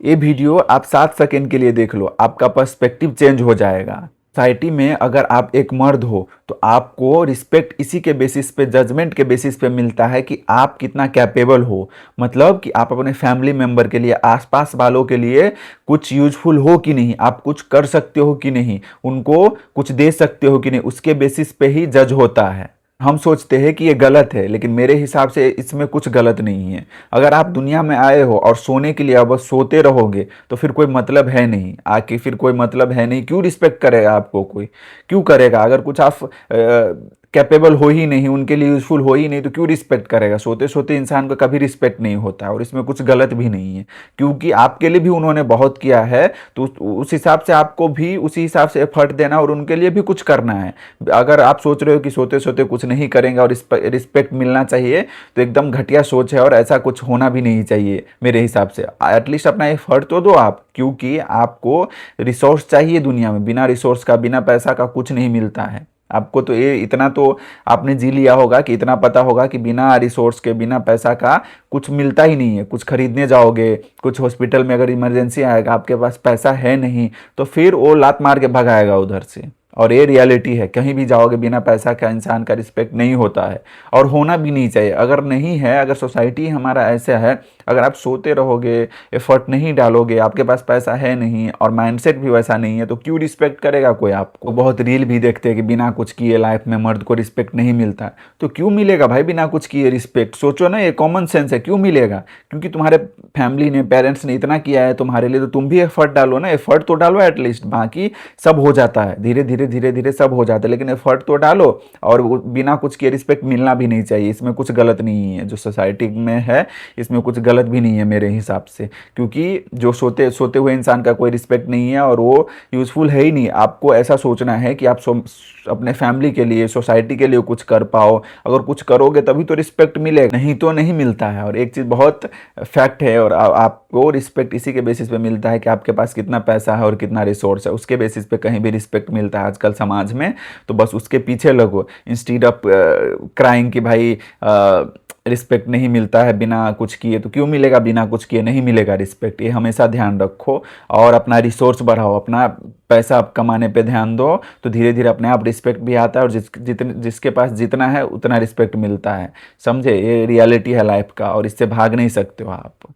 ये वीडियो आप 7 सेकंड के लिए देख लो, आपका पर्सपेक्टिव चेंज हो जाएगा। सोसाइटी में अगर आप एक मर्द हो तो आपको रिस्पेक्ट इसी के बेसिस पे, जजमेंट के बेसिस पे मिलता है कि आप कितना कैपेबल हो। मतलब कि आप अपने फैमिली मेंबर के लिए, आसपास वालों के लिए कुछ यूजफुल हो कि नहीं, आप कुछ कर सकते हो कि नहीं, उनको कुछ दे सकते हो कि नहीं, उसके बेसिस पे ही जज होता है। हम सोचते हैं कि ये गलत है, लेकिन मेरे हिसाब से इसमें कुछ गलत नहीं है। अगर आप दुनिया में आए हो और सोने के लिए अब बस सोते रहोगे तो फिर कोई मतलब है नहीं, आके फिर कोई मतलब है नहीं। क्यों रिस्पेक्ट करेगा आपको कोई? क्यों करेगा? अगर कुछ आप कैपेबल हो ही नहीं, उनके लिए यूजफुल हो ही नहीं, तो क्यों रिस्पेक्ट करेगा? सोते सोते इंसान को कभी रिस्पेक्ट नहीं होता है, और इसमें कुछ गलत भी नहीं है, क्योंकि आपके लिए भी उन्होंने बहुत किया है। तो उस हिसाब से आपको भी उसी हिसाब से एफर्ट देना और उनके लिए भी कुछ करना है। अगर आप सोच रहे हो कि सोते सोते कुछ नहीं करेंगे और रिस्पेक्ट मिलना चाहिए, तो एकदम घटिया सोच है, और ऐसा कुछ होना भी नहीं चाहिए मेरे हिसाब से। एटलीस्ट अपना एफर्ट तो दो आप, क्योंकि आपको रिसोर्स चाहिए दुनिया में। बिना रिसोर्स का, बिना पैसा का कुछ नहीं मिलता है। आपको तो ये इतना तो आपने जी लिया होगा कि इतना पता होगा कि बिना रिसोर्स के, बिना पैसा का कुछ मिलता ही नहीं है। कुछ खरीदने जाओगे, कुछ हॉस्पिटल में अगर इमरजेंसी आएगा, आपके पास पैसा है नहीं, तो फिर वो लात मार के भगाएगा उधर से। और ये रियलिटी है, कहीं भी जाओगे बिना पैसा का इंसान का रिस्पेक्ट नहीं होता है, और होना भी नहीं चाहिए। अगर नहीं है, अगर सोसाइटी हमारा ऐसा है, अगर आप सोते रहोगे, एफर्ट नहीं डालोगे, आपके पास पैसा है नहीं और माइंडसेट भी वैसा नहीं है, तो क्यों रिस्पेक्ट करेगा कोई आपको? बहुत रील भी देखते हैं कि बिना कुछ किए लाइफ में मर्द को रिस्पेक्ट नहीं मिलता है। तो क्यों मिलेगा भाई बिना कुछ किए रिस्पेक्ट? सोचो ना, ये कॉमन सेंस है। क्यों मिलेगा? क्योंकि तुम्हारे फैमिली ने, पेरेंट्स ने इतना किया है तुम्हारे लिए, तो तुम भी एफर्ट डालो ना। एफर्ट तो डालो एटलीस्ट, बाकी सब हो जाता है, धीरे धीरे धीरे धीरे सब हो जाता है, लेकिन एफर्ट तो डालो। और बिना कुछ किए रिस्पेक्ट मिलना भी नहीं चाहिए, इसमें कुछ गलत नहीं है। जो सोसाइटी में है, इसमें कुछ गलत भी नहीं है मेरे हिसाब से, क्योंकि जो सोते सोते हुए इंसान का कोई रिस्पेक्ट नहीं है और वो यूजफुल है ही नहीं। आपको ऐसा सोचना है कि आप अपने फैमिली के लिए, सोसाइटी के लिए कुछ कर पाओ। अगर कुछ करोगे तभी तो रिस्पेक्ट मिलेगा, नहीं तो नहीं मिलता है। और एक चीज़ बहुत फैक्ट है, और आपको रिस्पेक्ट इसी के बेसिस पे मिलता है कि आपके पास कितना पैसा है और कितना रिसोर्स है, उसके बेसिस पे कहीं भी रिस्पेक्ट मिलता है आजकल समाज में। तो बस उसके पीछे लगो, इंस्टीड ऑफ क्राइंग कि भाई रिस्पेक्ट नहीं मिलता है बिना कुछ किए। तो क्यों मिलेगा? बिना कुछ किए नहीं मिलेगा रिस्पेक्ट, ये हमेशा ध्यान रखो। और अपना रिसोर्स बढ़ाओ, अपना पैसा आप कमाने पे ध्यान दो, तो धीरे धीरे अपने आप रिस्पेक्ट भी आता है, और जिसके पास जितना है उतना रिस्पेक्ट मिलता है। समझे? ये रियलिटी है लाइफ का, और इससे भाग नहीं सकते हो आप।